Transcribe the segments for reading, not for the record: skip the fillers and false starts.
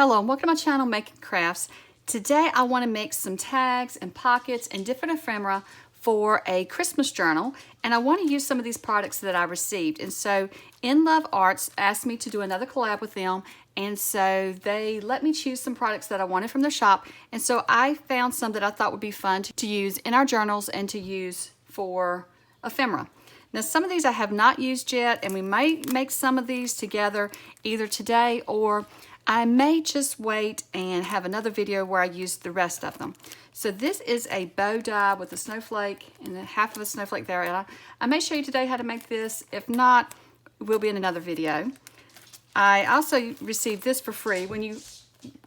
Hello and welcome to my channel, Making Crafts. Today I want to make some tags and pockets and different ephemera for a Christmas journal, and I want to use some of these products that I received. And so In Love Arts asked me to do another collab with them, and so they let me choose some products that I wanted from their shop, and so I found some that I thought would be fun to use in our journals and to use for ephemera. Now some of these I have not used yet, and we might make some of these together either today, or I may just wait and have another video where I use the rest of them. So this is a bow die with a snowflake and then half of a snowflake there. And I may show you today how to make this. If not, it will be in another video. I also received this for free.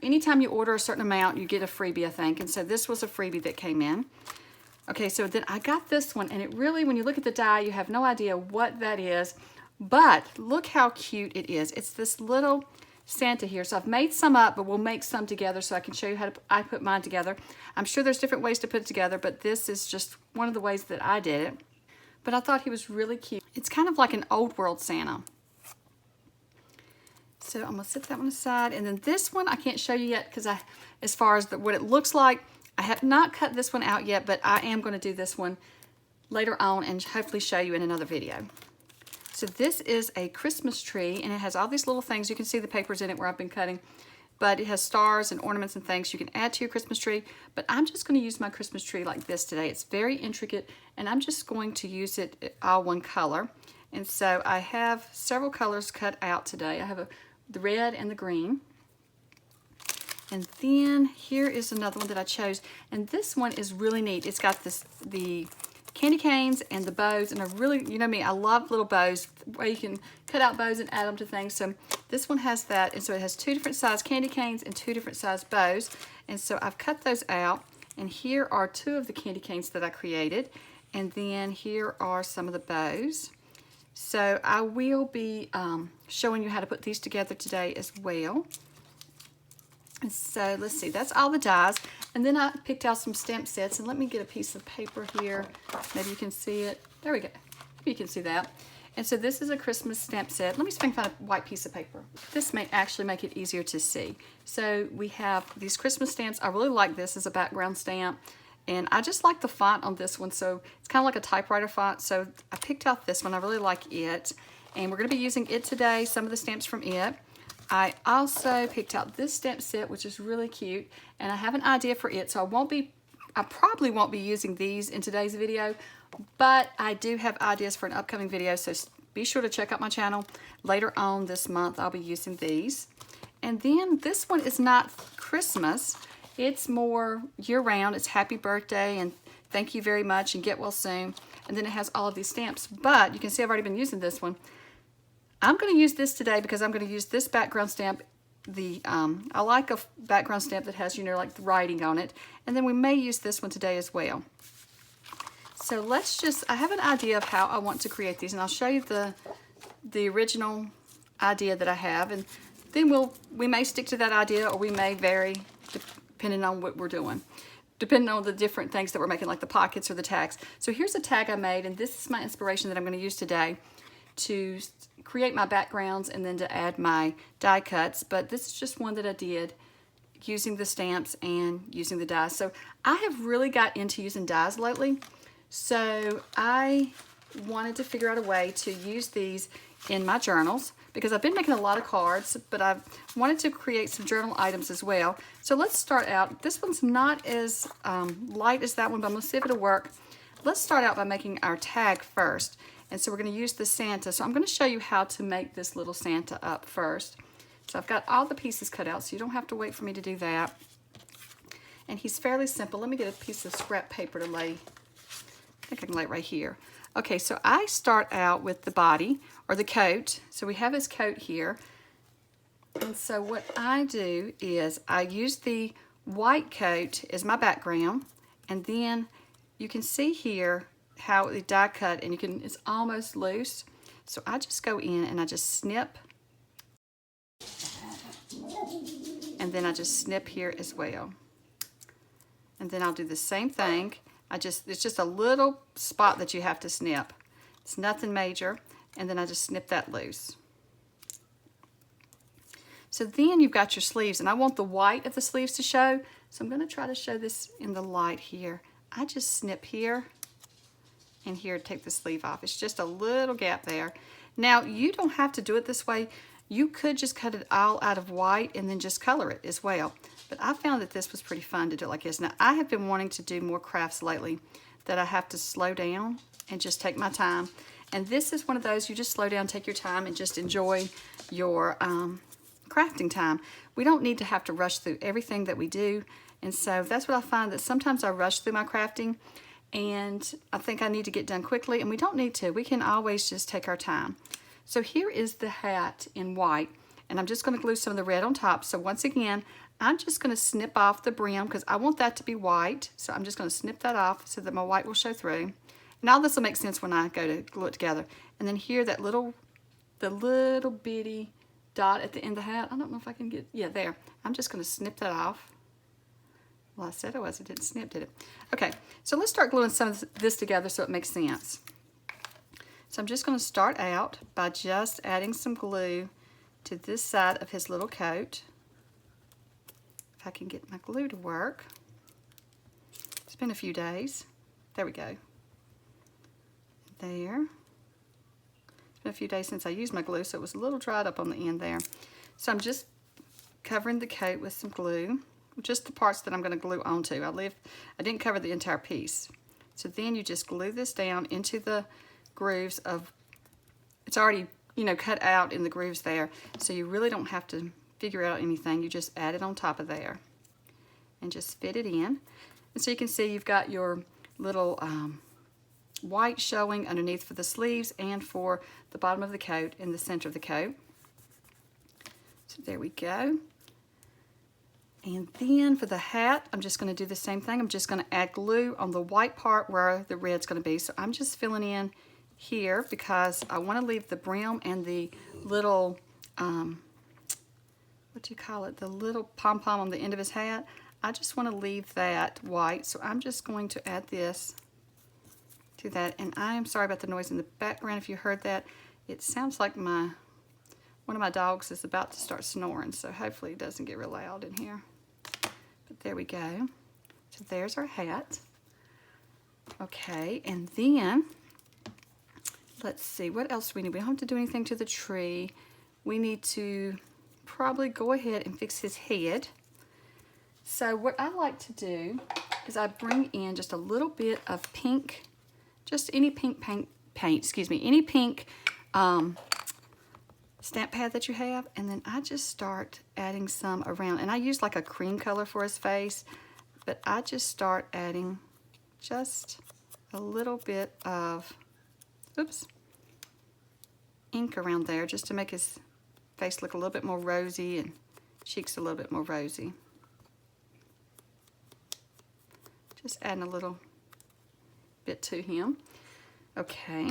Anytime you order a certain amount, you get a freebie, I think. And so this was a freebie that came in. Okay, so then I got this one, and it really, when you look at the die, you have no idea what that is, but look how cute it is. It's this little Santa here. So I've made some up, but we'll make some together so I can show you how I put mine together. I'm sure there's different ways to put it together, but this is just one of the ways that I did it. But I thought he was really cute. It's kind of like an old world Santa. So I'm gonna set that one aside, and then this one I can't show you yet because as far as what it looks like, I have not cut this one out yet, but I am going to do this one later on and hopefully show you in another video. So this is a Christmas tree, and it has all these little things. You can see the papers in it where I've been cutting, but it has stars and ornaments and things you can add to your Christmas tree. But I'm just going to use my Christmas tree like this today. It's very intricate, and I'm just going to use it all one color. And so I have several colors cut out today. I have the red and the green. And then here is another one that I chose, and this one is really neat. It's got the candy canes and the bows, and I really, you know me, I love little bows where you can cut out bows and add them to things. So this one has that, and so it has two different size candy canes and two different size bows, and so I've cut those out. And here are two of the candy canes that I created, and then here are some of the bows. So I will be showing you how to put these together today as well. And so let's see, that's all the dies. And then I picked out some stamp sets, and let me get a piece of paper here. Maybe you can see it. There we go. Maybe you can see that. And so this is a Christmas stamp set. Let me see if I can find a white piece of paper. This may actually make it easier to see. So we have these Christmas stamps. I really like this as a background stamp. And I just like the font on this one. So it's kind of like a typewriter font. So I picked out this one. I really like it. And we're going to be using it today, some of the stamps from it. I also picked out this stamp set, which is really cute, and I have an idea for it, so I probably won't be using these in today's video, but I do have ideas for an upcoming video, so be sure to check out my channel. Later on this month, I'll be using these. And then this one is not Christmas. It's more year-round. It's happy birthday, and thank you very much, and get well soon. And then it has all of these stamps, but you can see I've already been using this one. I'm going to use this today because I'm going to use this background stamp. I like a background stamp that has, you know, like the writing on it. And then we may use this one today as well. So I have an idea of how I want to create these, and I'll show you the original idea that I have. And then we may stick to that idea, or we may vary depending on what we're doing, depending on the different things that we're making, like the pockets or the tags. So here's a tag I made, and this is my inspiration that I'm going to use today to create my backgrounds and then to add my die cuts. But this is just one that I did using the stamps and using the dies. So I have really got into using dies lately, so I wanted to figure out a way to use these in my journals because I've been making a lot of cards, but I've wanted to create some journal items as well. So let's start out. This one's not as light as that one, but I'm gonna see if it'll work. Let's start out by making our tag first. And so we're going to use the Santa. So I'm going to show you how to make this little Santa up first. So I've got all the pieces cut out, so you don't have to wait for me to do that. And he's fairly simple. Let me get a piece of scrap paper to lay. I think I can lay it right here. Okay, so I start out with the body or the coat. So we have his coat here. And so what I do is I use the white coat as my background. And then you can see here how the die cut, and it's almost loose. So I just go in and I just snip, and then I just snip here as well. And then I'll do the same thing. It's just a little spot that you have to snip. It's nothing major. And then I just snip that loose. So then you've got your sleeves, and I want the white of the sleeves to show. So I'm going to try to show this in the light here. I just snip here and here to take the sleeve off. It's just a little gap there. Now you don't have to do it this way. You could just cut it all out of white and then just color it as well. But I found that this was pretty fun to do it like this. Now I have been wanting to do more crafts lately that I have to slow down and just take my time. And this is one of those you just slow down, take your time, and just enjoy your crafting time. We don't need to have to rush through everything that we do. And so that's what I find, that sometimes I rush through my crafting and I think I need to get done quickly, and we don't need to. We can always just take our time. So here is the hat in white, and I'm just going to glue some of the red on top. So once again, I'm just going to snip off the brim because I want that to be white. So I'm just going to snip that off so that my white will show through. And all this will make sense when I go to glue it together. And then here, the little bitty dot at the end of the hat. I don't know if I can get, yeah, there. I'm just going to snip that off. Well, I said I was. It didn't snip, did it? Okay, so let's start gluing some of this together so it makes sense. So I'm just going to start out by just adding some glue to this side of his little coat. If I can get my glue to work. It's been a few days. There we go. There. It's been a few days since I used my glue, so it was a little dried up on the end there. So I'm just covering the coat with some glue. Just the parts that I'm going to glue onto. I didn't cover the entire piece. So then you just glue this down into the grooves of, it's already, you know, cut out in the grooves there. So you really don't have to figure out anything. You just add it on top of there and just fit it in. And so you can see you've got your little white showing underneath for the sleeves and for the bottom of the coat and the center of the coat. So there we go. And then for the hat, I'm just going to do the same thing. I'm just going to add glue on the white part where the red's going to be. So I'm just filling in here because I want to leave the brim and the little, what do you call it? The little pom-pom on the end of his hat. I just want to leave that white. So I'm just going to add this to that. And I am sorry about the noise in the background if you heard that. It sounds like one of my dogs is about to start snoring. So hopefully it doesn't get real loud in here. But there we go. So there's our hat. Okay, and then let's see, what else we need? We don't have to do anything to the tree. We need to probably go ahead and fix his head. So what I like to do is I bring in just a little bit of pink, just any pink paint, any pink stamp pad that you have, and then I just start adding some around, and I use like a cream color for his face, but I just start adding just a little bit of ink around there just to make his face look a little bit more rosy and cheeks a little bit more rosy. Just adding a little bit to him. Okay.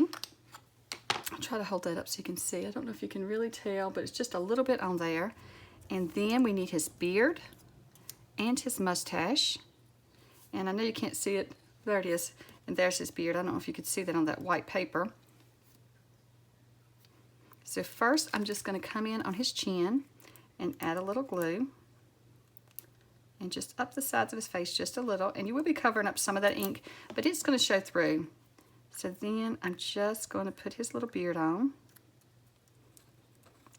I'll try to hold that up so you can see. I don't know if you can really tell, but it's just a little bit on there. And then we need his beard and his mustache. And I know you can't see it. There it is. And there's his beard. I don't know if you could see that on that white paper. So first I'm just going to come in on his chin and add a little glue. And just up the sides of his face just a little. And you will be covering up some of that ink, but it's going to show through. So then I'm just going to put his little beard on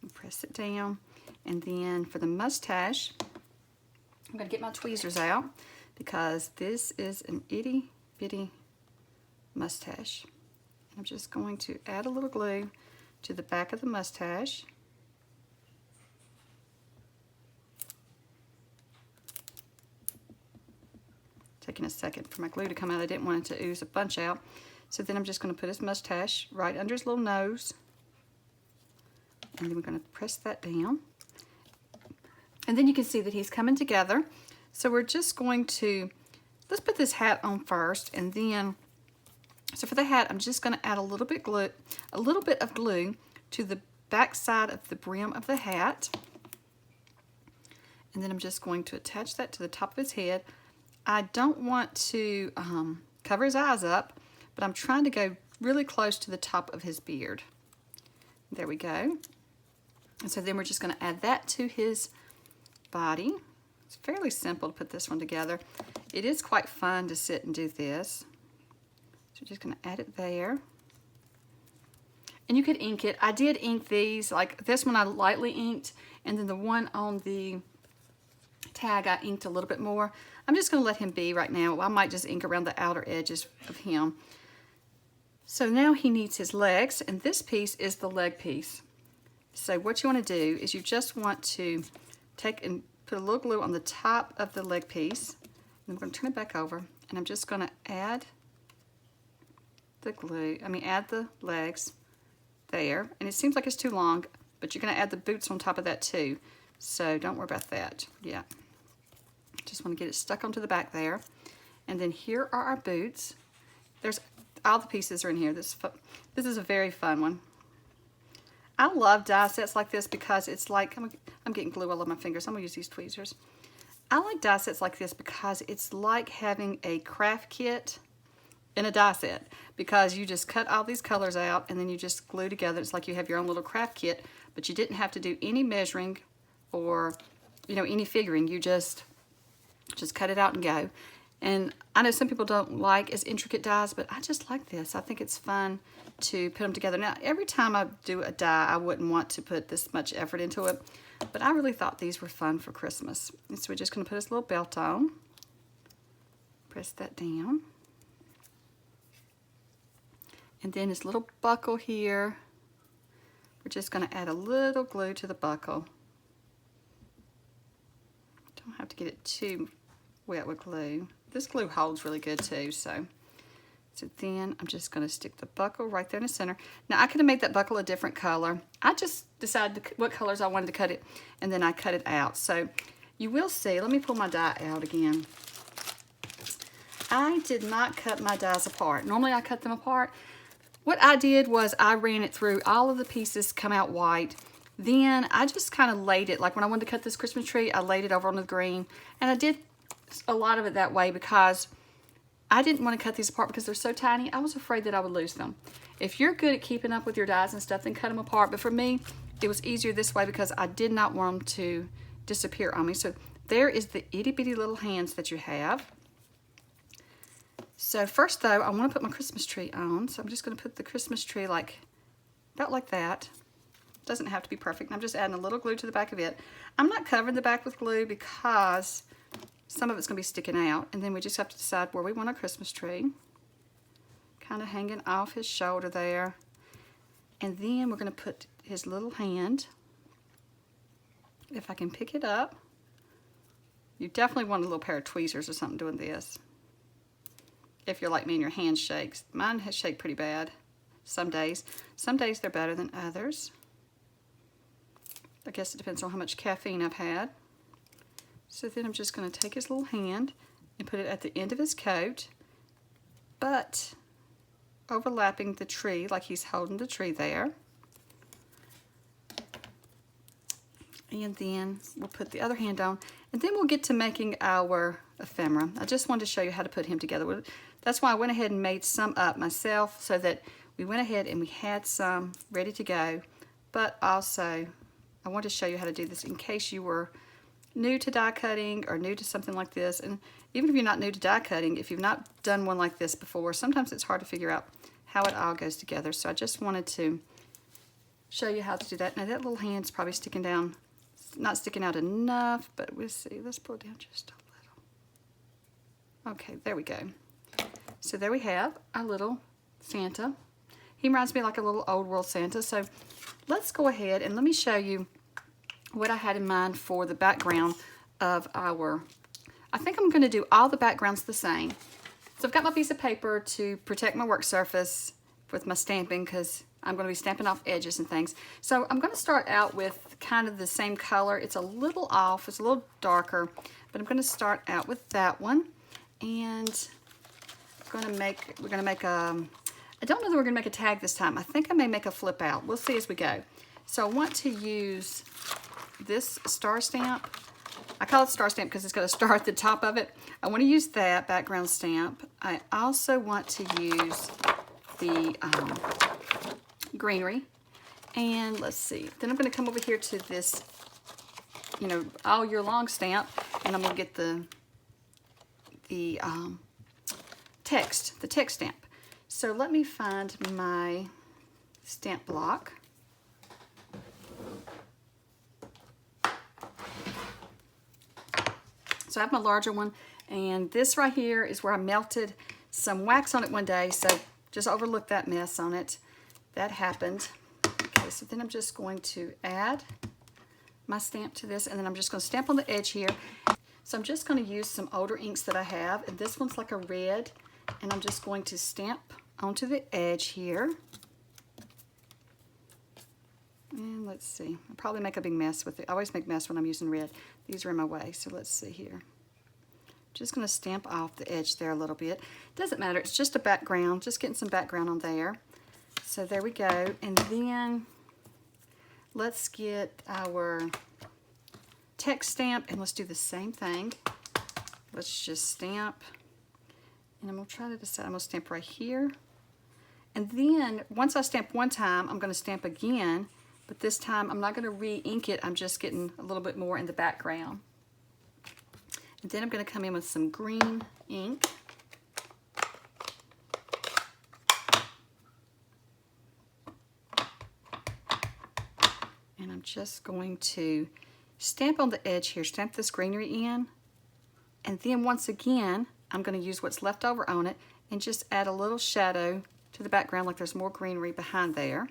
and press it down. And then for the mustache, I'm going to get my tweezers out because this is an itty bitty mustache. And I'm just going to add a little glue to the back of the mustache. Taking a second for my glue to come out. I didn't want it to ooze a bunch out. So then I'm just going to put his mustache right under his little nose. And then we're going to press that down. And then you can see that he's coming together. So we're just going to, let's put this hat on first. And then, so for the hat, I'm just going to add a little bit of glue to the back side of the brim of the hat. And then I'm just going to attach that to the top of his head. I don't want to cover his eyes up, but I'm trying to go really close to the top of his beard. There we go. And so then we're just going to add that to his body. It's fairly simple to put this one together. It is quite fun to sit and do this. So we're just going to add it there. And you could ink it. I did ink these, like this one I lightly inked, and then the one on the tag I inked a little bit more. I'm just going to let him be right now. I might just ink around the outer edges of him. So now he needs his legs, and this piece is the leg piece. So what you want to do is you just want to take and put a little glue on the top of the leg piece. And I'm going to turn it back over, and I'm just going to add add the legs there. And it seems like it's too long, but you're going to add the boots on top of that too. So don't worry about that. Yeah. Just want to get it stuck onto the back there. And then here are our boots. There's all the pieces are in here. This is a very fun one. I love die sets like this because it's like, I'm getting glue all over my fingers. I'm going to use these tweezers. I like die sets like this because it's like having a craft kit in a die set, because you just cut all these colors out and then you just glue together. It's like you have your own little craft kit, but you didn't have to do any measuring or, you know, any figuring. You just cut it out and go. And I know some people don't like as intricate dies, but I just like this. I think it's fun to put them together. Now, every time I do a die, I wouldn't want to put this much effort into it, but I really thought these were fun for Christmas. And so we're just going to put his little belt on. Press that down. And then his little buckle here, we're just going to add a little glue to the buckle. Don't have to get it too wet with glue. This glue holds really good too, so then I'm just going to stick the buckle right there in the center. Now I could have made that buckle a different color. I just decided what colors I wanted to cut it, and then I cut it out. So you will see, let me pull my die out again. I did not cut my dies apart. Normally I cut them apart. What I did was I ran it through, all of the pieces come out white. Then I just kind of laid it, like when I wanted to cut this Christmas tree, I laid it over on the green. And I did a lot of it that way because I didn't want to cut these apart because they're so tiny. I was afraid that I would lose them. If you're good at keeping up with your dies and stuff, then cut them apart. But for me, it was easier this way because I did not want them to disappear on me. So there is the itty bitty little hands that you have. So first though, I want to put my Christmas tree on. So I'm just going to put the Christmas tree about like that. Doesn't have to be perfect. I'm just adding a little glue to the back of it. I'm not covering the back with glue because some of it's going to be sticking out. And then we just have to decide where we want our Christmas tree. Kind of hanging off his shoulder there. And then we're going to put his little hand. If I can pick it up. You definitely want a little pair of tweezers or something doing this. If you're like me and your hand shakes. Mine has shaked pretty bad some days. Some days they're better than others. I guess it depends on how much caffeine I've had. So then I'm just going to take his little hand and put it at the end of his coat, but overlapping the tree like he's holding the tree there. And then we'll put the other hand on, and then we'll get to making our ephemera. I just wanted to show you how to put him together. That's why I went ahead and made some up myself, so that we went ahead and we had some ready to go. But also, I want to show you how to do this in case you were new to die cutting or new to something like this. And even if you're not new to die cutting, if you've not done one like this before, sometimes it's hard to figure out how it all goes together. So I just wanted to show you how to do that. Now that little hand's probably sticking down, not sticking out enough, but we'll see. Let's pull it down just a little. Okay, there we go. So there we have our little Santa. He reminds me like a little old world Santa. So let's go ahead and let me show you what I had in mind for the background of our, I think I'm going to do all the backgrounds the same. So I've got my piece of paper to protect my work surface with my stamping because I'm going to be stamping off edges and things. So I'm going to start out with kind of the same color. It's a little off, it's a little darker, but I'm going to start out with that one. And we're going to make I don't know that we're going to make a tag this time. I think I may make a flip out. We'll see as we go. So I want to use this star stamp. I call it star stamp because it's got a star at the top of it. I want to use that background stamp. I also want to use the greenery. And let's see, then I'm going to come over here to this, you know, all year long stamp, and I'm going to get the text stamp. So let me find my stamp block. So I have my larger one, and this right here is where I melted some wax on it one day, so just overlook that mess on it. That happened. Okay, so then I'm just going to add my stamp to this, and then I'm just going to stamp on the edge here. So I'm just going to use some older inks that I have, and this one's like a red, and I'm just going to stamp onto the edge here. And let's see, I'll probably make a big mess with it. I always make a mess when I'm using red. These are in my way, so let's see here. Just going to stamp off the edge there a little bit. Doesn't matter, it's just a background, just getting some background on there. So there we go, and then let's get our text stamp, and let's do the same thing. Let's just stamp, and I'm going to try to decide, I'm going to stamp right here. And then once I stamp one time, I'm going to stamp again, but this time I'm not going to re-ink it, I'm just getting a little bit more in the background. And then I'm going to come in with some green ink. And I'm just going to stamp on the edge here, stamp this greenery in, and then once again, I'm going to use what's left over on it and just add a little shadow to the background like there's more greenery behind there.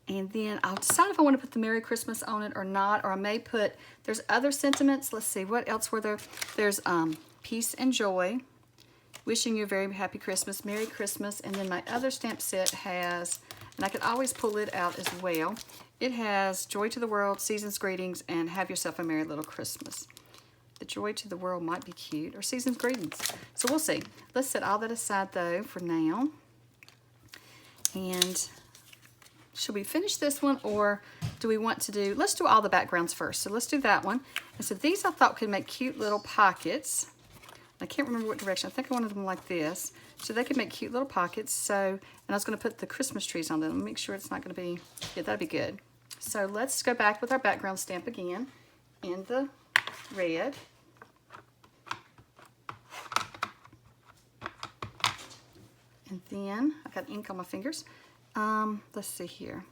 And then I'll decide if I want to put the Merry Christmas on it or not, or I may put, there's other sentiments. Let's see, what else were there? There's peace and joy, wishing you a very happy Christmas, Merry Christmas, and then my other stamp set has, and I could always pull it out as well, it has joy to the world, season's greetings, and have yourself a merry little Christmas. The joy to the world might be cute, or season's greetings. So we'll see. Let's set all that aside though for now. And should we finish this one, or do we want to do, let's do all the backgrounds first. So let's do that one. And so these I thought could make cute little pockets. I can't remember what direction. I think I wanted them like this. So they could make cute little pockets. So, and I was going to put the Christmas trees on them. Make sure it's not going to be, yeah, that'd be good. So let's go back with our background stamp again in the red. And then I've got ink on my fingers. Let's see here.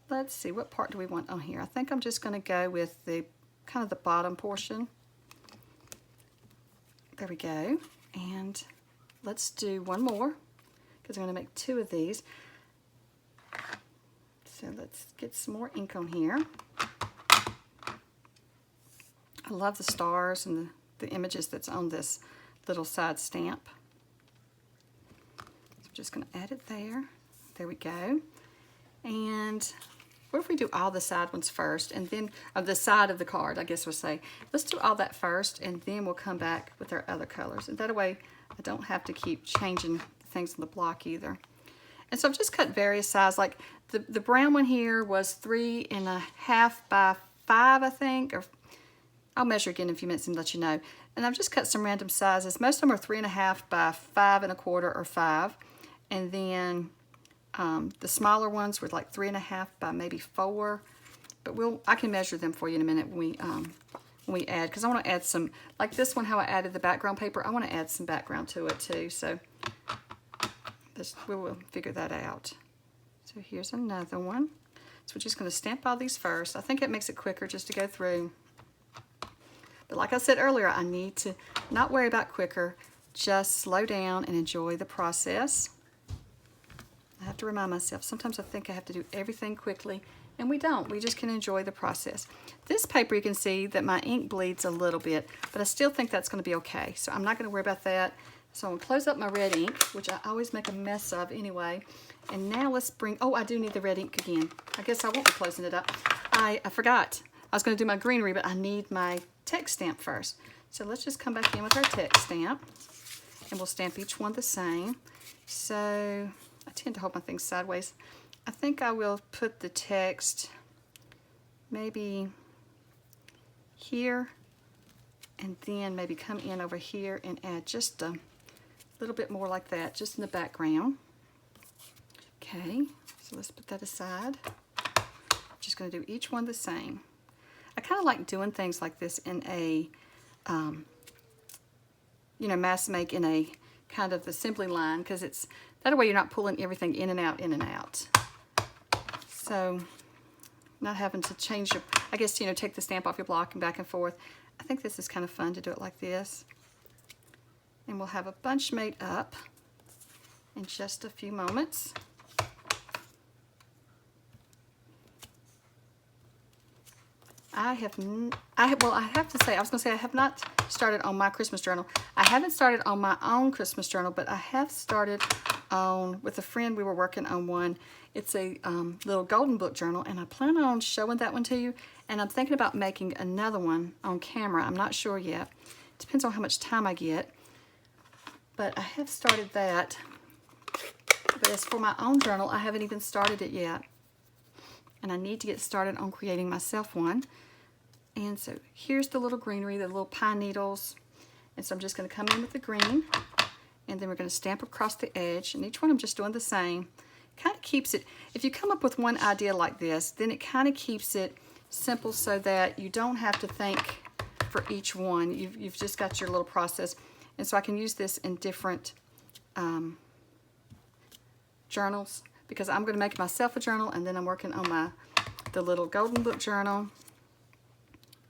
Let's see, what part do we want on here? I think I'm just going to go with the kind of the bottom portion. There we go. And let's do one more because I'm going to make two of these. So let's get some more ink on here. I love the stars and the images that's on this little side stamp. So I'm just going to add it there. There we go. And what if we do all the side ones first, and then the side of the card, I guess we'll say. Let's do all that first, and then we'll come back with our other colors. And that way I don't have to keep changing things on the block either. And so I've just cut various sizes. Like the brown one here was 3.5 by 5, I think, or I'll measure again in a few minutes and let you know. And I've just cut some random sizes. Most of them are 3.5 by 5.25 or 5. And then the smaller ones were like 3.5 by maybe 4. But I can measure them for you in a minute when we add, because I want to add some, like this one, how I added the background paper, I want to add some background to it too. So we will figure that out. So here's another one. So we're just going to stamp all these first. I think it makes it quicker just to go through. But like I said earlier, I need to not worry about quicker, just slow down and enjoy the process. I have to remind myself, sometimes I think I have to do everything quickly, and we don't. We just can enjoy the process. This paper, you can see that my ink bleeds a little bit, but I still think that's going to be okay. So I'm not going to worry about that. So I'm going to close up my red ink, which I always make a mess of anyway. And now let's bring, oh, I do need the red ink again. I guess I won't be closing it up. I forgot. I was going to do my greenery, but I need my text stamp first. So let's just come back in with our text stamp, and we'll stamp each one the same. So I tend to hold my things sideways. I think I will put the text maybe here, and then maybe come in over here and add just a little bit more like that, just in the background. Okay, So let's put that aside. I'm just going to do each one the same. I kind of like doing things like this in a, you know, mass make in a kind of assembly line, because it's that way you're not pulling everything in and out, in and out. So not having to change your, I guess, you know, take the stamp off your block and back and forth. I think this is kind of fun to do it like this. And we'll have a bunch made up in just a few moments. I have to say, I was going to say I have not started on my Christmas journal. I haven't started on my own Christmas journal, but I have started on, with a friend, we were working on one. It's a little golden book journal, and I plan on showing that one to you. And I'm thinking about making another one on camera. I'm not sure yet. Depends on how much time I get. But I have started that. But as for my own journal, I haven't even started it yet. And I need to get started on creating myself one. And so here's the little greenery, the little pine needles. And so I'm just going to come in with the green, and then we're going to stamp across the edge. And each one I'm just doing the same. Kind of keeps it, if you come up with one idea like this, then it kind of keeps it simple so that you don't have to think for each one. You've just got your little process. And so I can use this in different journals, because I'm going to make myself a journal, and then I'm working on the little golden book journal.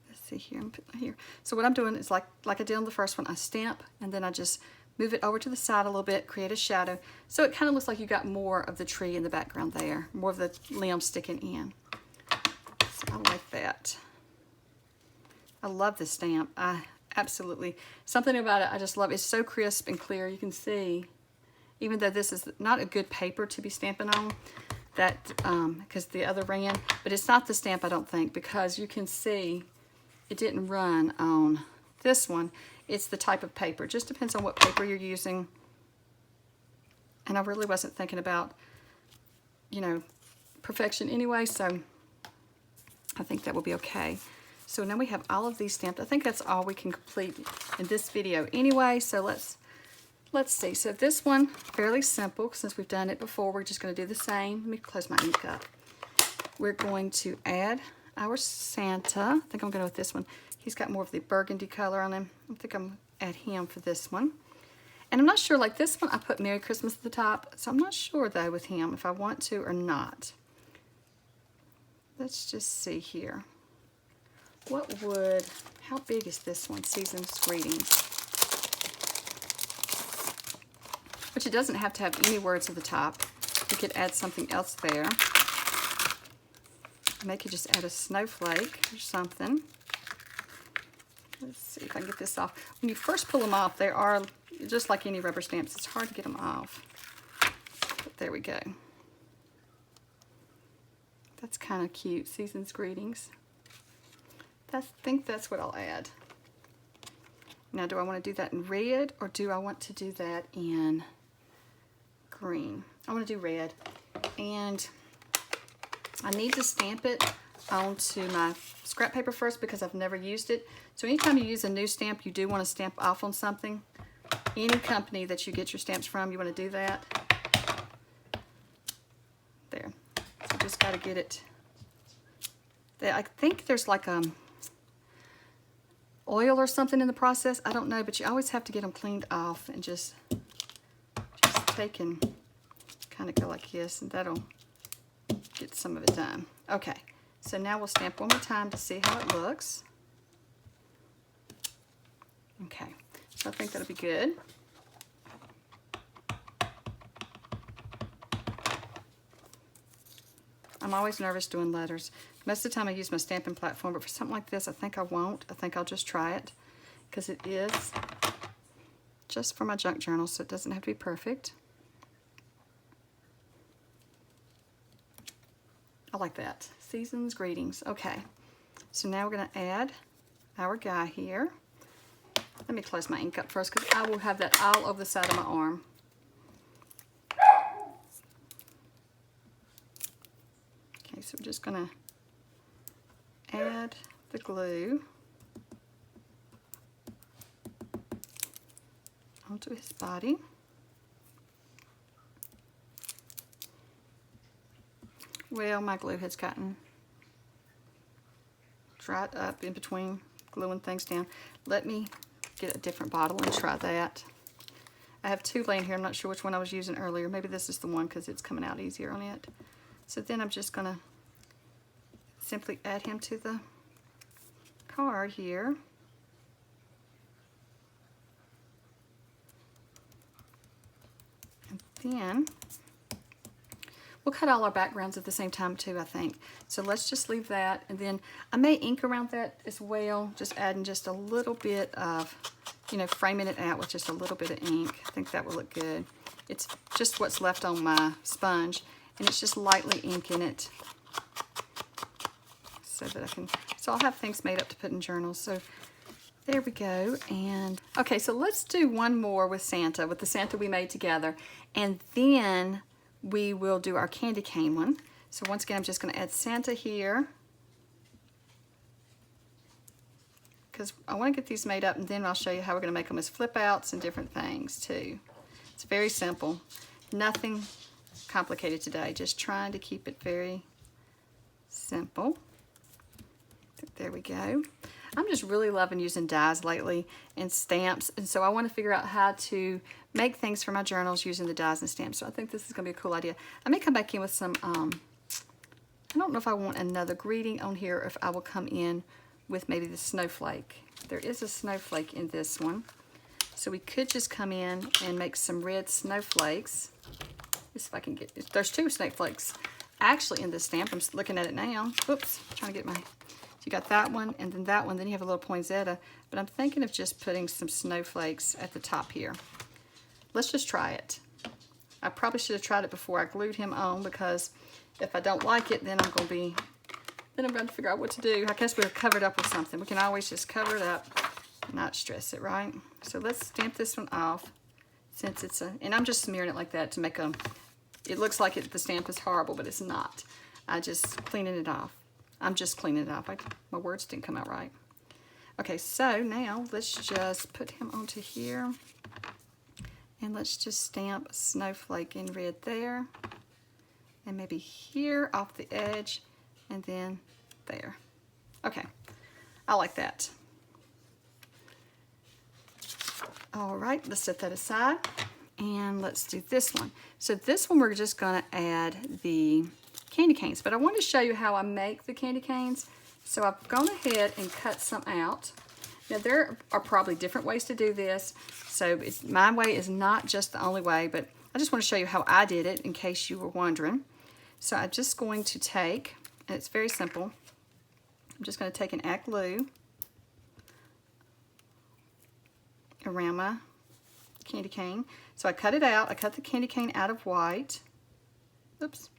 Let's see here, I'm putting here. So what I'm doing is like I did on the first one, I stamp, and then I just move it over to the side a little bit, create a shadow. So it kind of looks like you got more of the tree in the background there, more of the limbs sticking in. So I like that. I love this stamp. I absolutely, something about it I just love. It's so crisp and clear. You can see, even though this is not a good paper to be stamping on, that because the other ran, but it's not the stamp, I don't think, because you can see it didn't run on this one. It's the type of paper. It just depends on what paper you're using. And I really wasn't thinking about, you know, perfection anyway, so I think that will be okay. So now we have all of these stamped. I think that's all we can complete in this video anyway, so let's see. So this one, fairly simple, since we've done it before. We're just going to do the same. Let me close my ink up. We're going to add our Santa. I think I'm going to go with this one. He's got more of the burgundy color on him. I think I'm going to add him for this one. And I'm not sure, like this one, I put Merry Christmas at the top, so I'm not sure, though, with him, if I want to or not. Let's just see here. How big is this one? Season's Greetings. Which it doesn't have to have any words at the top. You could add something else there. Maybe just add a snowflake or something. Let's see if I can get this off. When you first pull them off, they are, just like any rubber stamps, it's hard to get them off. But there we go. That's kind of cute. Season's Greetings. I think that's what I'll add. Now, do I want to do that in red, or do I want to do that in green? I want to do red, and I need to stamp it onto my scrap paper first because I've never used it. So anytime you use a new stamp, you do want to stamp off on something. Any company that you get your stamps from, you want to do that. There. So just got to get it. I think there's like oil or something in the process. I don't know, but you always have to get them cleaned off and just take and kind of go like this, and that'll get some of it done. Okay, so now we'll stamp one more time to see how it looks. Okay, so I think that'll be good. I'm always nervous doing letters. Most of the time I use my stamping platform, but for something like this, I think I won't. I think I'll just try it, because it is just for my junk journal, so it doesn't have to be perfect. I like that. Season's Greetings. Okay, so now we're going to add our guy here. Let me close my ink up first, because I will have that all over the side of my arm. Okay, so we're just going to add the glue onto his body. Well, my glue has gotten dried up in between gluing things down. Let me get a different bottle and try that. I have two laying here. I'm not sure which one I was using earlier. Maybe this is the one because it's coming out easier on it. So then I'm just going to simply add him to the card here. And then we'll cut all our backgrounds at the same time too, I think. So let's just leave that. And then I may ink around that as well, just adding just a little bit of, you know, framing it out with just a little bit of ink. I think that will look good. It's just what's left on my sponge, and it's just lightly inking it so that I can, so I'll have things made up to put in journals. So there we go. And okay, so let's do one more with Santa, with the Santa we made together, and then we will do our candy cane one. So once again, I'm just going to add Santa here because I want to get these made up, and then I'll show you how we're going to make them as flip outs and different things too. It's very simple, nothing complicated today, just trying to keep it very simple. There we go. I'm just really loving using dies lately and stamps, and so I want to figure out how to make things for my journals using the dies and stamps. So I think this is going to be a cool idea. I may come back in with some, I don't know if I want another greeting on here, or if I will come in with maybe the snowflake. There is a snowflake in this one, so we could just come in and make some red snowflakes. Let's see if I can get, there's two snowflakes actually in this stamp. I'm just looking at it now. Oops, trying to get my, you got that one and then that one, then you have a little poinsettia, but I'm thinking of just putting some snowflakes at the top here. Let's just try it. I probably should have tried it before I glued him on, because if I don't like it, then I'm going to figure out what to do. I guess we'll cover it up with something. We can always just cover it up, not stress it, right? So let's stamp this one off, since it's a, and I'm just smearing it like that to make a, it looks like the stamp is horrible, but it's not. I just cleaning it off. I'm just cleaning it off. My words didn't come out right. Okay, so now let's just put him onto here. And let's just stamp a snowflake in red there. And maybe here off the edge. And then there. Okay, I like that. All right, let's set that aside. And let's do this one. So this one we're just going to add the candy canes, but I want to show you how I make the candy canes. So I've gone ahead and cut some out. Now there are probably different ways to do this, so my way is not just the only way, but I just want to show you how I did it in case you were wondering. So I'm just going to take, and it's very simple, I'm just going to take and add glue around my candy cane. So I cut it out, I cut the candy cane out of white. Oops.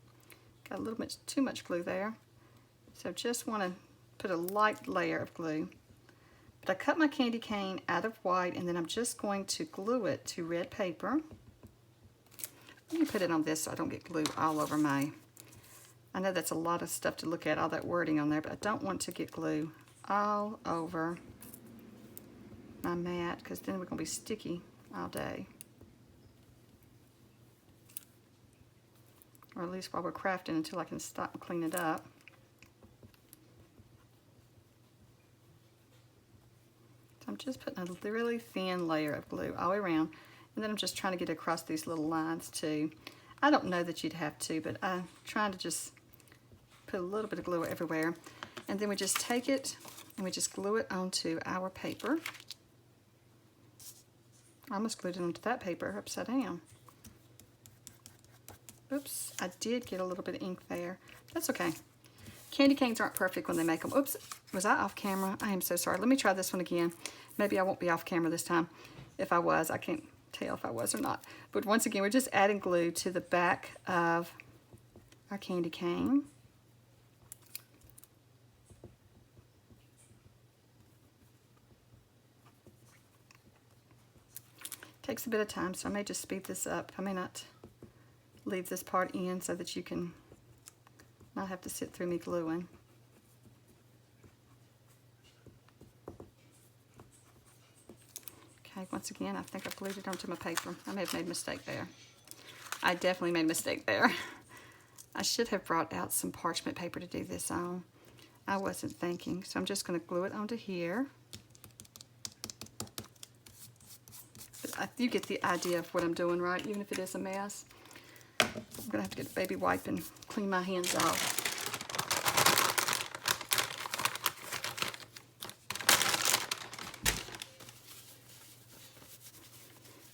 Got a little bit too much glue there. So just want to put a light layer of glue. But I cut my candy cane out of white, and then I'm just going to glue it to red paper. Let me put it on this so I don't get glue all over my, I know that's a lot of stuff to look at, all that wording on there, but I don't want to get glue all over my mat, because then we're going to be sticky all day. Or at least while we're crafting, until I can stop and clean it up. So I'm just putting a really thin layer of glue all the way around, and then I'm just trying to get across these little lines too. I don't know that you'd have to, but I'm trying to just put a little bit of glue everywhere. And then we just take it and we just glue it onto our paper. I almost glued it onto that paper upside down. Oops, I did get a little bit of ink there. That's okay. Candy canes aren't perfect when they make them. Oops, was I off camera? I am so sorry. Let me try this one again. Maybe I won't be off camera this time. If I was, I can't tell if I was or not. But once again, we're just adding glue to the back of our candy cane. Takes a bit of time, so I may just speed this up. I may not leave this part in so that you can not have to sit through me gluing. Okay, once again, I think I glued it onto my paper. I may have made a mistake there. I definitely made a mistake there. I should have brought out some parchment paper to do this on. I wasn't thinking, so I'm just going to glue it onto here. But you get the idea of what I'm doing, right? Even if it is a mess. I'm going to have to get a baby wipe and clean my hands off.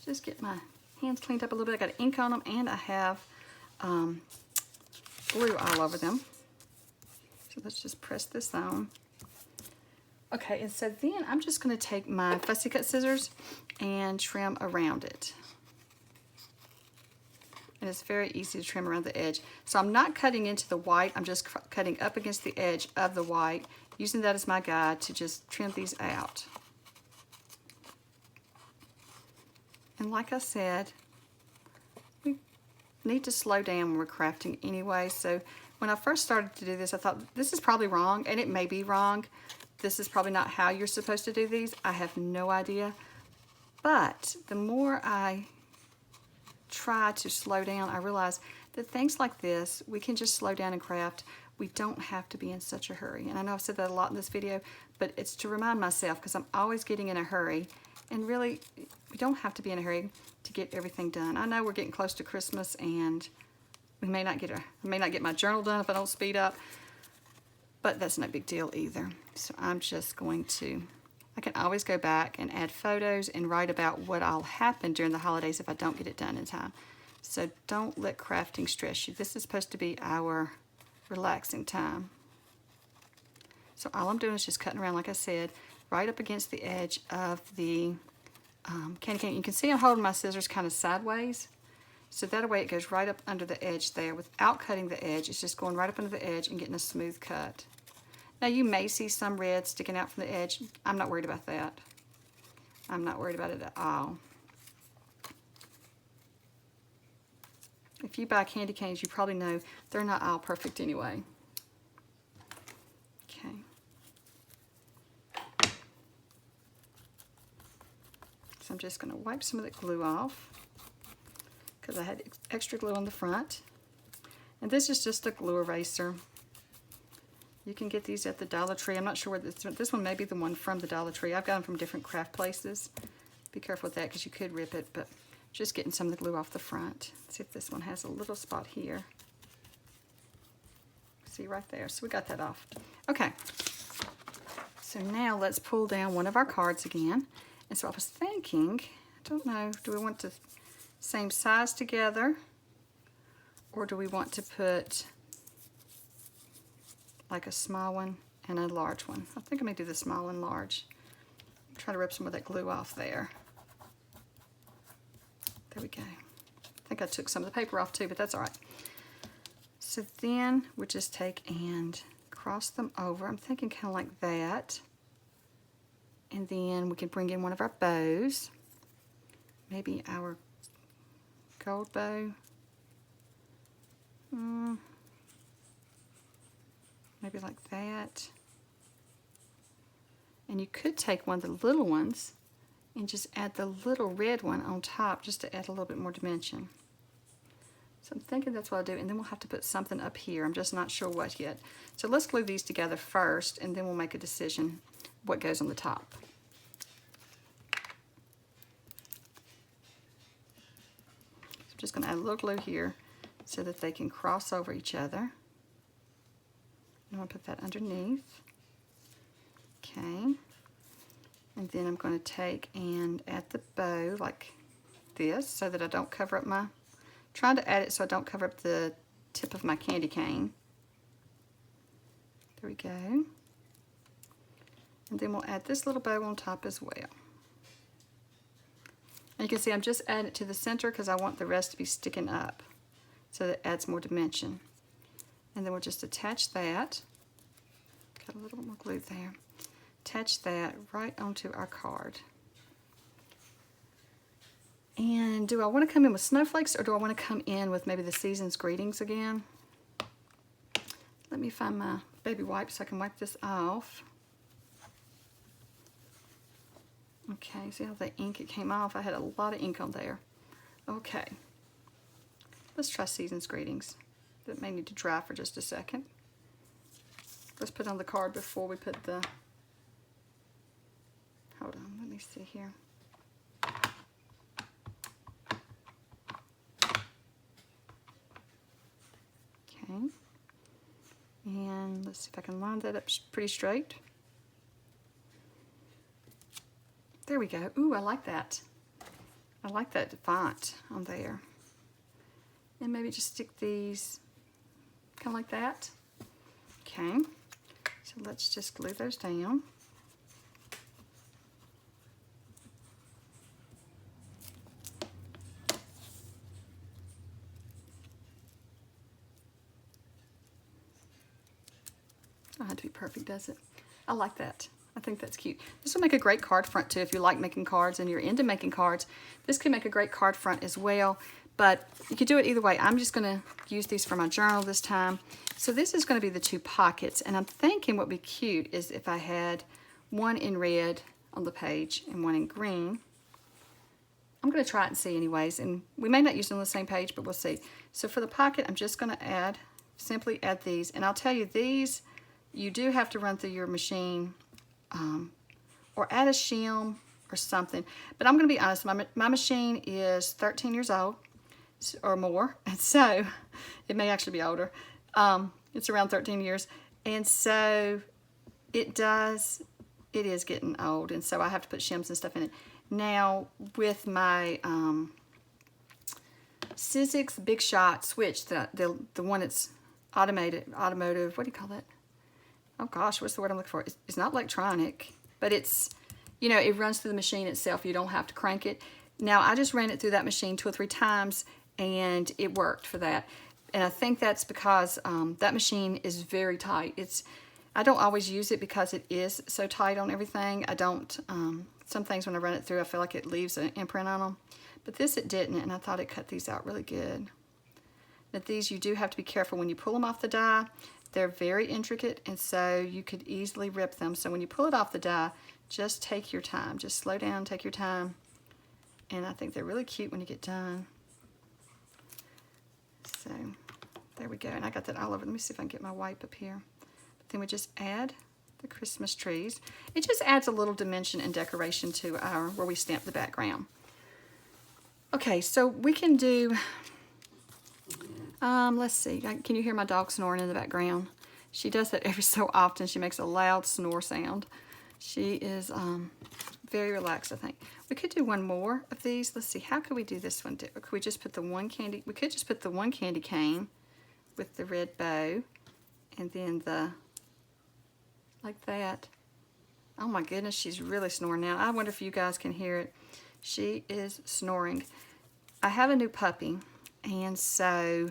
Just get my hands cleaned up a little bit. I got ink on them, and I have glue all over them. So let's just press this on. Okay, and so then I'm just going to take my fussy cut scissors and trim around it. And it's very easy to trim around the edge. So I'm not cutting into the white, I'm just cutting up against the edge of the white, using that as my guide to just trim these out. And like I said, we need to slow down when we're crafting anyway. So when I first started to do this, I thought this is probably wrong, and it may be wrong. This is probably not how you're supposed to do these. I have no idea. But the more I try to slow down, I realize that things like this, we can just slow down and craft. We don't have to be in such a hurry. And I know I've said that a lot in this video, but it's to remind myself, because I'm always getting in a hurry. And really, we don't have to be in a hurry to get everything done. I know we're getting close to Christmas, and I may not get my journal done if I don't speed up, but that's no big deal either. So I'm just going to, I can always go back and add photos and write about what'll happen during the holidays if I don't get it done in time. So don't let crafting stress you. This is supposed to be our relaxing time. So all I'm doing is just cutting around, like I said, right up against the edge of the candy cane. You can see I'm holding my scissors kind of sideways. So that way it goes right up under the edge there without cutting the edge. It's just going right up under the edge and getting a smooth cut. Now you may see some red sticking out from the edge. I'm not worried about that. I'm not worried about it at all. If you buy candy canes, you probably know they're not all perfect anyway. Okay. So I'm just going to wipe some of that glue off, because I had extra glue on the front. And this is just a glue eraser. You can get these at the Dollar Tree. I'm not sure where this one may be the one from the Dollar Tree. I've got them from different craft places. Be careful with that, because you could rip it, but just getting some of the glue off the front. See if this one has a little spot here. See right there. So we got that off. Okay. So now let's pull down one of our cards again. And so I was thinking, I don't know, do we want the same size together, or do we want to put like a small one and a large one? I think I may do the small and large. Try to rip some of that glue off there. There we go. I think I took some of the paper off too, but that's all right. So then we'll just take and cross them over. I'm thinking kind of like that. And then we can bring in one of our bows. Maybe our gold bow. Maybe like that. And you could take one of the little ones and just add the little red one on top, just to add a little bit more dimension. So I'm thinking that's what I'll do, and then we'll have to put something up here. I'm just not sure what yet. So let's glue these together first, and then we'll make a decision what goes on the top. So I'm just going to add a little glue here so that they can cross over each other. I'm going to put that underneath. Okay. And then I'm going to take and add the bow like this so that I don't cover up my, trying to add it so I don't cover up the tip of my candy cane. There we go. And then we'll add this little bow on top as well. And you can see I'm just adding it to the center because I want the rest to be sticking up, so that it adds more dimension. And then we'll just attach that. Got a little bit more glue there. Attach that right onto our card. And do I want to come in with snowflakes, or do I want to come in with maybe the season's greetings again? Let me find my baby wipe so I can wipe this off. Okay, see how the ink, it came off? I had a lot of ink on there. Okay. Let's try season's greetings. that may need to dry for just a second. Let's put on the card before we put the, hold on, let me see here. Okay, and let's see if I can line that up pretty straight. There we go. Ooh, I like that. I like that font on there. And maybe just stick these kind of like that. Okay, so let's just glue those down. Don't have to be perfect, does it? I like that. I think that's cute. This will make a great card front too if you like making cards and you're into making cards. This can make a great card front as well, but you could do it either way. I'm just going to use these for my journal this time. So this is going to be the 2 pockets, and I'm thinking what would be cute is if I had one in red on the page and one in green. I'm going to try it and see anyways, and we may not use them on the same page, but we'll see. So for the pocket, I'm just going to simply add these, and I'll tell you, these you do have to run through your machine or add a shim or something. But I'm going to be honest, my machine is 13 years old or more, and so it may actually be older. It's around 13 years, and so it is getting old, and so I have to put shims and stuff in it. Now with my Sizzix Big Shot switch, the one that's automotive, what do you call that? Oh gosh, what's the word I'm looking for? It's not electronic, but it's, you know, it runs through the machine itself. You don't have to crank it. Now, I just ran it through that machine 2 or 3 times, and it worked for that. And I think that's because that machine is very tight. I don't always use it because it is so tight on everything. I don't, some things when I run it through, I feel like it leaves an imprint on them. But this, it didn't, and I thought it cut these out really good. But these, you do have to be careful when you pull them off the die. They're very intricate, and so you could easily rip them. So when you pull it off the die, just take your time. Just slow down, take your time. And I think they're really cute when you get done. So there we go. And I got that all over. Let me see if I can get my wipe up here. But then we just add the Christmas trees. It just adds a little dimension and decoration to where we stamp the background. Okay, so we can do... let's see, can you hear my dog snoring in the background? She does that every so often. She makes a loud snore sound. She is very relaxed, I think. We could do one more of these. Let's see, how could we do this one? Could we just put the one candy, we could just put the one candy cane with the red bow, and then like that. Oh my goodness, she's really snoring now. I wonder if you guys can hear it. She is snoring. I have a new puppy, and so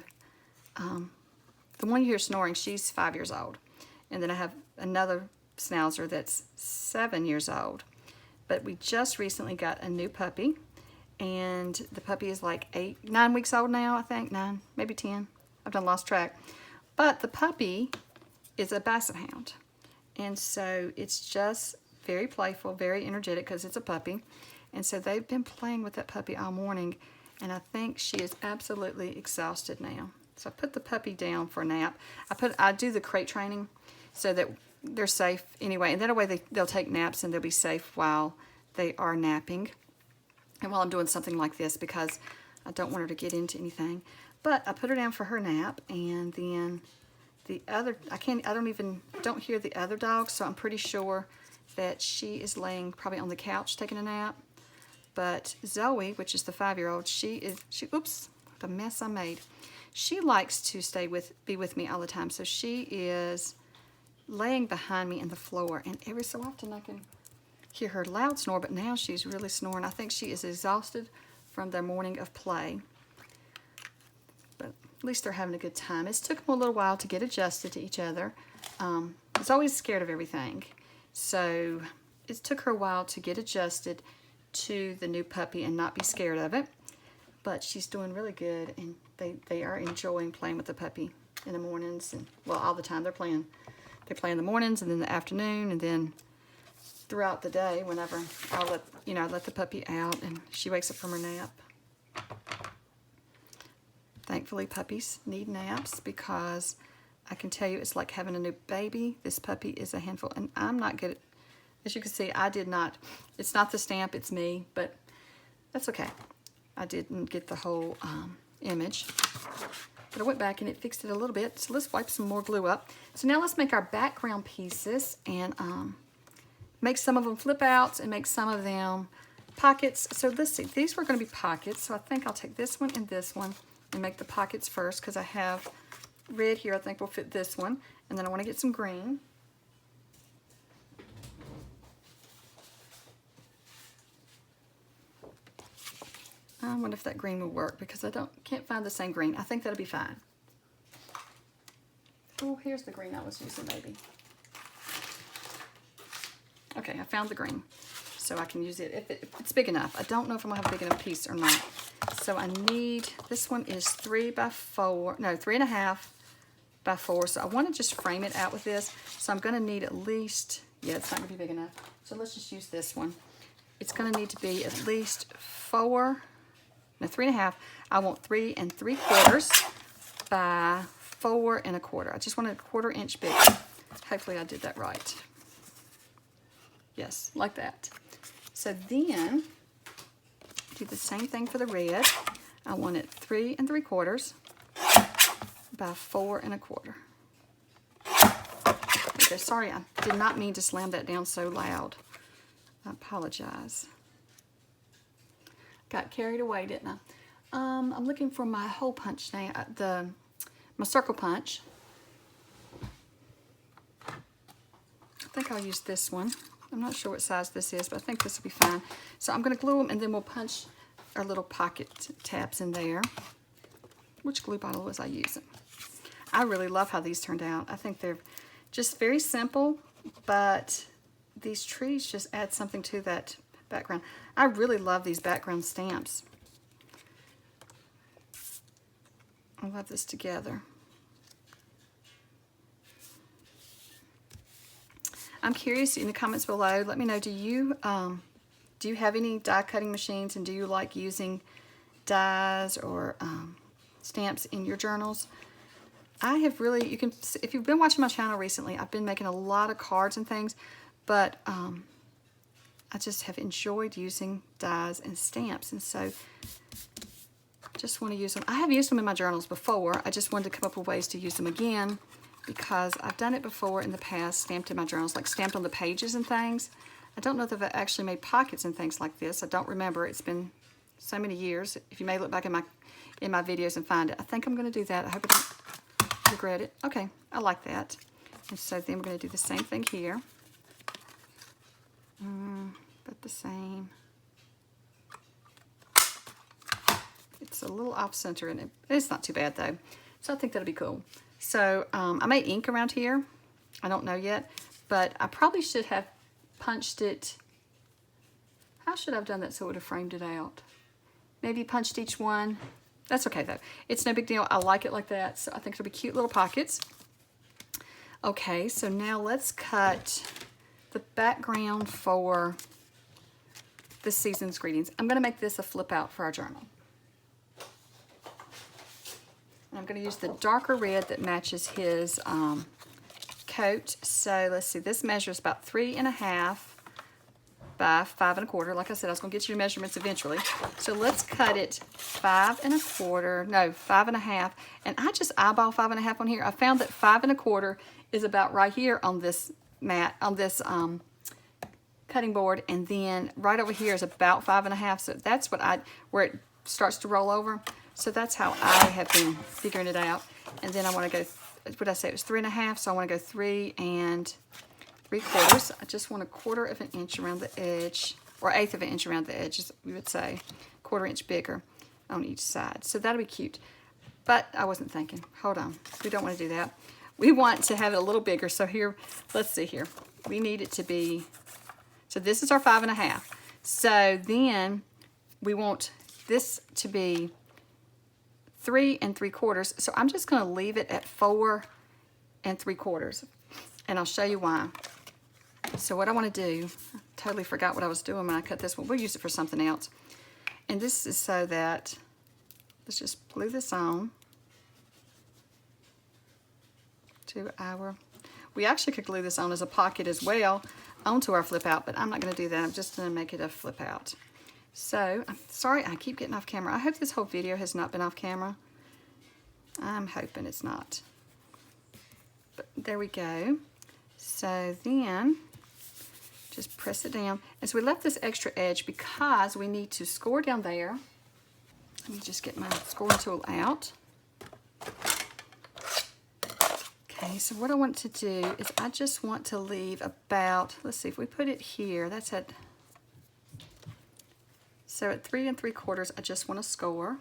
the one you hear snoring, she's 5 years old. And then I have another schnauzer that's 7 years old. But we just recently got a new puppy, and the puppy is like 9 weeks old now, I think. 9, maybe 10. I've done lost track. But the puppy is a basset hound. And so it's just very playful, very energetic because it's a puppy. And so they've been playing with that puppy all morning, and I think she is absolutely exhausted now. So I put the puppy down for a nap. I do the crate training so that they're safe anyway, and that way they'll take naps and they'll be safe while they are napping and while I'm doing something like this, because I don't want her to get into anything. But I put her down for her nap, and then the other, I don't hear the other dog, so I'm pretty sure that she is laying probably on the couch taking a nap. But Zoe, which is the 5-year-old, oops, what a mess I made. She likes to be with me all the time, so she is laying behind me in the floor, and every so often I can hear her loud snore, but now she's really snoring. I think she is exhausted from their morning of play, but at least they're having a good time. It's took them a little while to get adjusted to each other. It's always scared of everything, so it took her a while to get adjusted to the new puppy and not be scared of it. But she's doing really good, and they are enjoying playing with the puppy in the mornings, and well, all the time. They play in the mornings and then the afternoon, and then throughout the day whenever I let the puppy out and she wakes up from her nap. thankfully puppies need naps because I can tell you it's like having a new baby. This puppy is a handful, and I'm not good at, as you can see, I did not, it's not the stamp, it's me, but that's okay. I didn't get the whole image, but I went back and it fixed it a little bit. So let's wipe some more glue up. So now let's make our background pieces and make some of them flip outs and make some of them pockets. So let's see, these were going to be pockets, so I think I'll take this one and make the pockets first, because I have red here I think will fit this one, and then I want to get some green. I wonder if that green will work, because I can't find the same green. I think that'll be fine. Oh, here's the green I was using maybe. Okay, I found the green, so I can use it if it's big enough. I don't know if I'm gonna have a big enough piece or not. So I need, this one is 3 by 4, no, 3.5 by 4. So I want to just frame it out with this. So I'm gonna need at least, yeah, it's not gonna be big enough. So let's just use this one. It's gonna need to be at least 4, no, 3.5. I want 3 3/4 by 4 1/4. I just want a 1/4 inch bigger. Hopefully I did that right. Yes, like that. So then, do the same thing for the red. I want it 3 3/4 by 4 1/4. Okay, sorry, I did not mean to slam that down so loud. I apologize. Got carried away, didn't I? I'm looking for my hole punch now, my circle punch. I think I'll use this one. I'm not sure what size this is, but I think this will be fine. So I'm going to glue them, and then we'll punch our little pocket tabs in there. Which glue bottle was I using? I really love how these turned out. I think they're just very simple, but these trees just add something to that background. I really love these background stamps. I love this together. I'm curious in the comments below. Let me know, do you have any die cutting machines, and do you like using dies or stamps in your journals? I have really, you can, if you've been watching my channel recently, I've been making a lot of cards and things, but I just have enjoyed using dies and stamps, and so just want to use them. I have used them in my journals before. I just wanted to come up with ways to use them again, because I've done it before in the past, stamped in my journals, like stamped on the pages and things. I don't know if I've actually made pockets and things like this. I don't remember. It's been so many years. If you may look back in my videos and find it. I think I'm going to do that. I hope I don't regret it. Okay, I like that. And so then we're going to do the same thing here. But the same. It's a little off center, and it's not too bad though. So I think that'll be cool. So I may ink around here. I don't know yet, but I probably should have punched it. How should I have done that so it would have framed it out? Maybe punched each one. That's okay though. It's no big deal. I like it like that. So I think it'll be cute little pockets. Okay, so now let's cut the background for this season's greetings. I'm going to make this a flip out for our journal. And I'm going to use the darker red that matches his coat. So let's see, this measures about 3.5 by 5 1/4. Like I said, I was going to get you measurements eventually. So let's cut it 5 1/4, no, 5 1/2. And I just eyeball 5 1/2 on here. I found that 5 1/4 is about right here on this mat, on this cutting board, and then right over here is about 5 1/2. So that's what where it starts to roll over. So that's how I have been figuring it out. And then I want to go, what did I say? It was 3 1/2. So I want to go 3 3/4. I just want 1/4 of an inch around the edge, or 1/8 of an inch around the edge, as we would say, 1/4 inch bigger on each side. So that'll be cute. But I wasn't thinking. Hold on. We don't want to do that. We want to have it a little bigger. So here, let's see here. We need it to be, so this is our 5 1/2. So then we want this to be 3 3/4. So I'm just going to leave it at 4 3/4. And I'll show you why. So what I want to do, I totally forgot what I was doing when I cut this one. We'll use it for something else. And this is so that, let's just glue this on. We actually could glue this on as a pocket as well onto our flip out, but I'm not going to do that. I'm just going to make it a flip out. So, I'm sorry I keep getting off camera. I hope this whole video has not been off camera. I'm hoping it's not. But there we go. So then, just press it down. And so we left this extra edge because we need to score down there. Let me just get my scoring tool out. Okay, so what I want to do is I just want to leave about, let's see, if we put it here, that's at, so at 3 3/4, I just want to score.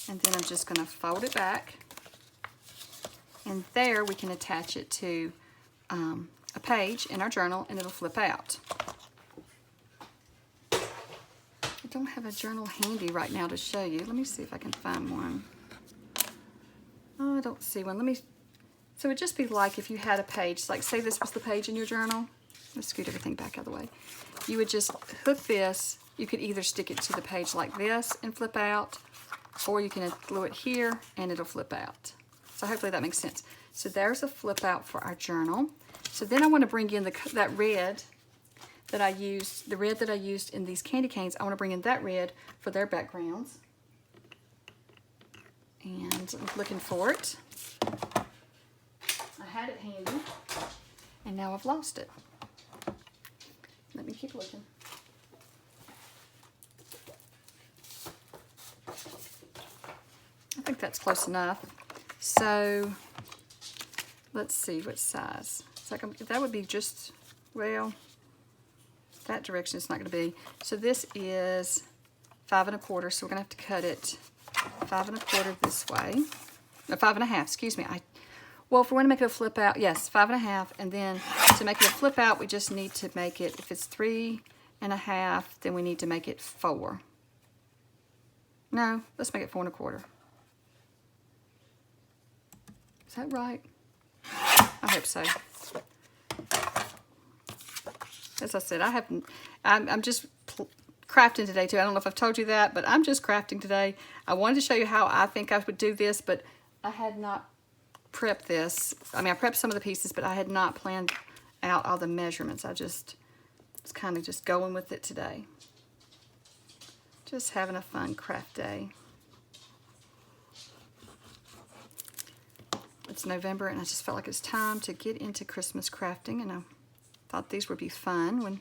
And then I'm just going to fold it back. And there we can attach it to a page in our journal and it'll flip out. I don't have a journal handy right now to show you. Let me see if I can find one. Oh, I don't see one. So it'd just be like if you had a page, like say this was the page in your journal. Let's scoot everything back out of the way. You would just hook this. You could either stick it to the page like this and flip out, or you can glue it here and it'll flip out. So hopefully that makes sense. So there's a flip out for our journal. So then I want to bring in that red that I used, the red that I used in these candy canes. I want to bring in that red for their backgrounds. And I'm looking for it. I had it handy, and now I've lost it. Let me keep looking. I think that's close enough. So let's see what size. It's like that would be just, well, that direction it's not going to be. So this is 5 1/4. So we're going to have to cut it 5 1/4 this way. No, 5 1/2. Excuse me. Well, if we want to make it a flip out, yes, 5 1/2. And then to make it a flip out, we just need to make it. If it's 3 1/2, then we need to make it 4. No, let's make it 4 1/4. Is that right? I hope so. As I said, I'm just crafting today too. I don't know if I've told you that, but I'm just crafting today. I wanted to show you how I think I would do this, but I had not prepped this. I mean, I prepped some of the pieces, but I had not planned out all the measurements. I just was kind of just going with it today. Just having a fun craft day. It's November, and I just felt like it's time to get into Christmas crafting, and I thought these would be fun.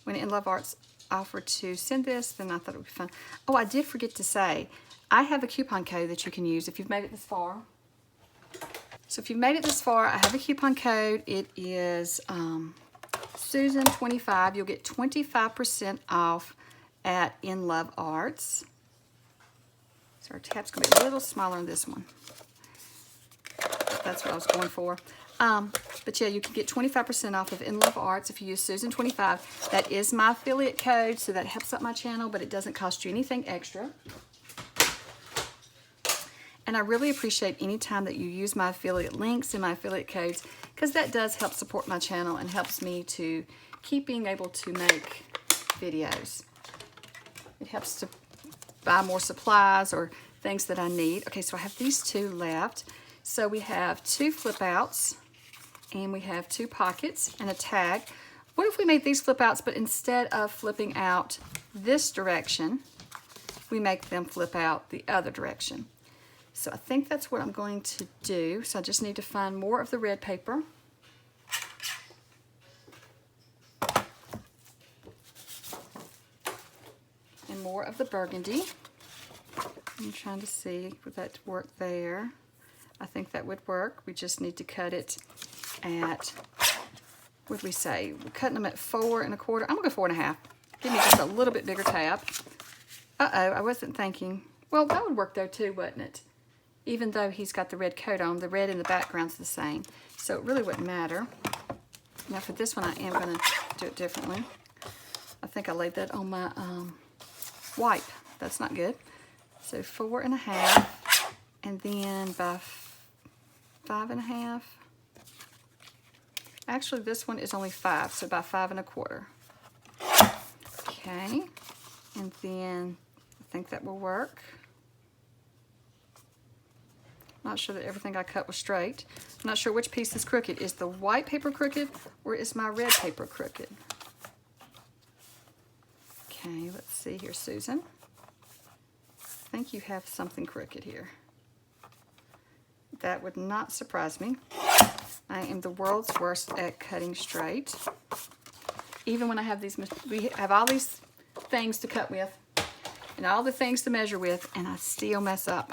When In Love Arts offered to send this, then I thought it would be fun. Oh, I did forget to say, I have a coupon code that you can use if you've made it this far. So if you've made it this far, I have a coupon code. It is Susan25. You'll get 25% off at In Love Arts. So our tab's going to be a little smaller on this one. That's what I was going for. But yeah, you can get 25% off of In Love Arts if you use Susan25. That is my affiliate code, so that helps out my channel, but it doesn't cost you anything extra. And I really appreciate any time that you use my affiliate links and my affiliate codes, because that does help support my channel and helps me to keep being able to make videos. It helps to buy more supplies or things that I need. Okay, so I have these two left. So we have 2 flip outs, and we have 2 pockets and a tag. What if we made these flip outs, but instead of flipping out this direction, we make them flip out the other direction? So I think that's what I'm going to do. So I just need to find more of the red paper. And more of the burgundy. I'm trying to see would that work there. I think that would work. We just need to cut it at, what did we say? We're cutting them at 4 1/4. I'm gonna go 4 1/2. Give me just a little bit bigger tab. Uh-oh, I wasn't thinking. Well, that would work though too, wouldn't it? Even though he's got the red coat on, the red in the background's the same. So it really wouldn't matter. Now for this one, I am gonna do it differently. I think I laid that on my wipe. That's not good. So 4 1/2, and then by 5 1/2. Actually, this one is only 5, so by 5 1/4. Okay, and then I think that will work. Not sure that everything I cut was straight. I'm not sure which piece is crooked. Is the white paper crooked or is my red paper crooked? Okay, let's see here, Susan. I think you have something crooked here. That would not surprise me. I am the world's worst at cutting straight. Even when I have these, we have all these things to cut with and all the things to measure with, and I still mess up.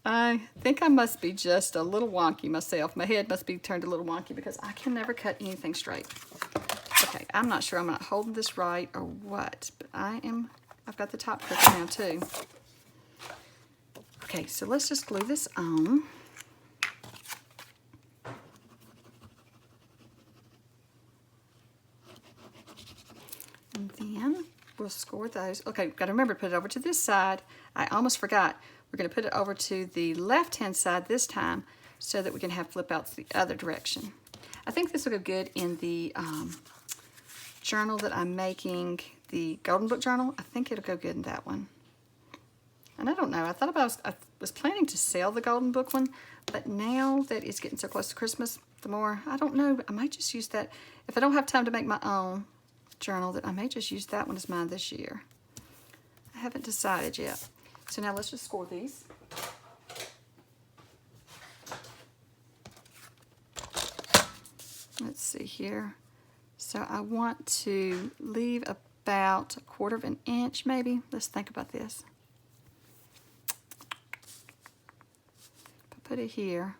I think I must be just a little wonky myself. My head must be turned a little wonky because I can never cut anything straight. Okay, I'm not sure I'm not holding this right or what, but I've got the top crooked now too. Okay, so let's just glue this on. And then we'll score those. Okay, got to remember to put it over to this side. I almost forgot. We're going to put it over to the left-hand side this time so that we can have flip outs the other direction. I think this will go good in the journal that I'm making, the Golden Book journal. I think it'll go good in that one. And I don't know, I was planning to sell the Golden Book one, but now that it's getting so close to Christmas, the more, I don't know, I might just use that. If I don't have time to make my own journal, that I may just use that one as mine this year. I haven't decided yet. So now let's just score these. Let's see here. So I want to leave about 1/4 of an inch maybe. Let's think about this. If I put it here.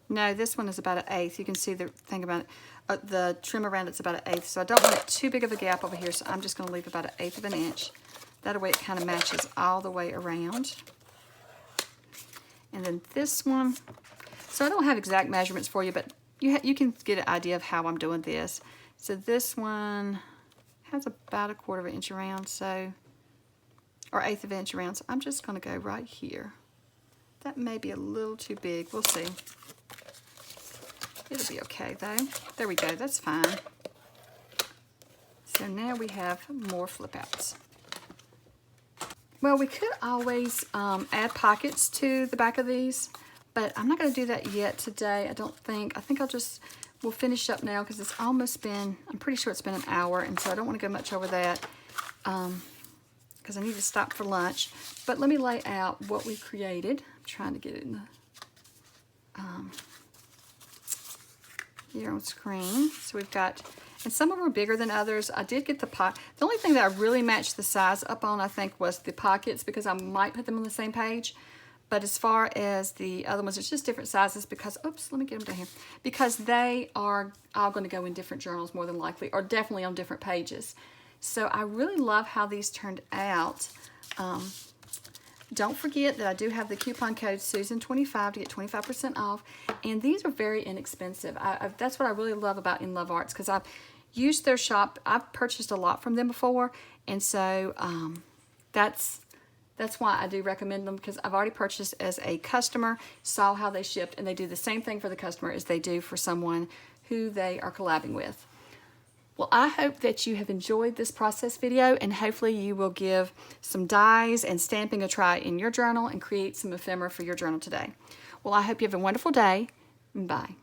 No, this one is about 1/8. You can see the thing about it. The trim around it's about 1/8. So I don't want it too big of a gap over here. So I'm just going to leave about 1/8 of an inch. That way it kind of matches all the way around. And then this one. So I don't have exact measurements for you, but you can get an idea of how I'm doing this. So this one has about 1/4 of an inch around, so, or 1/8 of an inch around. So I'm just going to go right here. That may be a little too big. We'll see. It'll be okay though. There we go. That's fine. So now we have more flip outs. Well, we could always add pockets to the back of these, but I'm not going to do that yet today, I don't think. I think we'll finish up now because it's almost been, I'm pretty sure it's been an hour, and so I don't want to go much over that because I need to stop for lunch. But let me lay out what we created. I'm trying to get it in the, here on screen. So we've got, and some of them are bigger than others. I did get the pocket. The only thing that I really matched the size up on, I think, was the pockets because I might put them on the same page. But as far as the other ones, it's just different sizes because, oops, let me get them down here. Because they are all going to go in different journals more than likely, or definitely on different pages. So I really love how these turned out. Don't forget that I do have the coupon code Susan25 to get 25% off. And these are very inexpensive. That's what I really love about In Love Arts because I've used their shop. I've purchased a lot from them before. And so that's why I do recommend them because I've already purchased as a customer, saw how they shipped, and they do the same thing for the customer as they do for someone who they are collabing with. Well, I hope that you have enjoyed this process video, and hopefully you will give some dies and stamping a try in your journal and create some ephemera for your journal today. Well, I hope you have a wonderful day. Bye.